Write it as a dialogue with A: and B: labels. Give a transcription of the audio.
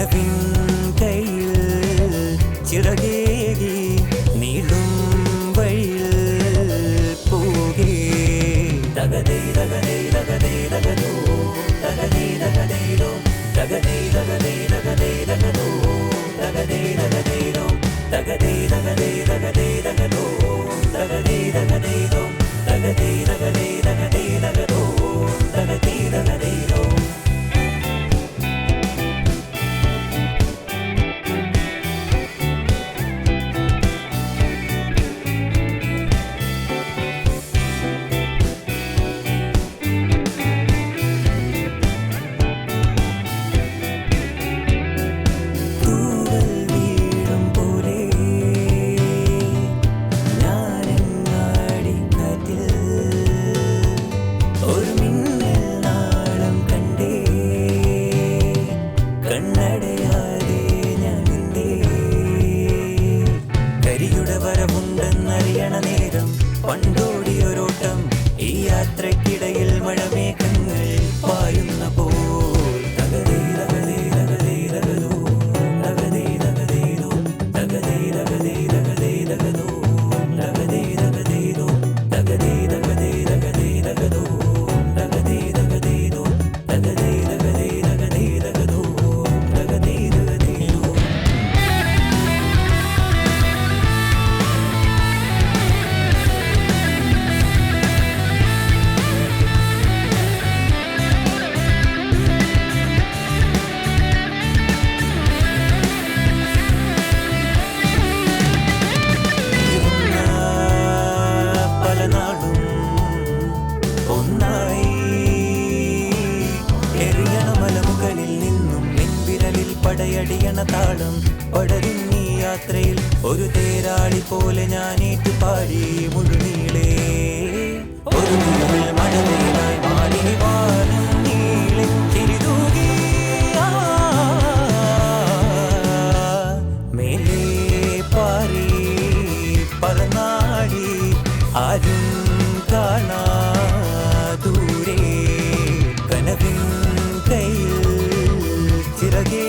A: കനവിൻ കയ്യിൽ ചിറകേകി നീളും വഴിയിൽ പോകേ തകതേ തകതേ തകതേ തകതോ തകതേ തകതേരോ തകതേ തകതേ തകതേ തകതോ തകതേ തകതേരോ തകതേ തകതേ തകതേ തകതോ തകതേ തകതേരോ തകതേ തകതേ തകതേ തകതോ തകതേ തകതേരോ വരവുണ്ടെന്നറിയണ നേരം പണ്ടോടിയൊരോട്ടം ഈ യാത്രക്കിടയിൽ മഴമേഘങ്ങൾ പായുന്ന പോൽ തകതേ തകതേ തകതേ തകതോ തകതേ തകതേരോ തകതേ തകതേ തകതേ തകതോ തകതേ തകതേരോ തകതേ തകതേ തകതേ തകതോ തകതേ തകതേരോ തകതേ തകതേ തകതേ തകതോ തകതേ തകതേരോ പടയടിയണ താളം പടരും ഈ യാത്രയിൽ ഒരു തേരാളി പോലെ ഞാൻ ഏറ്റുപാടി മുഴുനീളേ ഒരു നീളൽ മഴമേലായി മാലിനി വാനം നീളെ തിരിതൂകി മേലേ പാറി പറന്നാടി ആരും കാണാ ദൂരെ കനവിൻ കയ്യിൽ ചിറകേ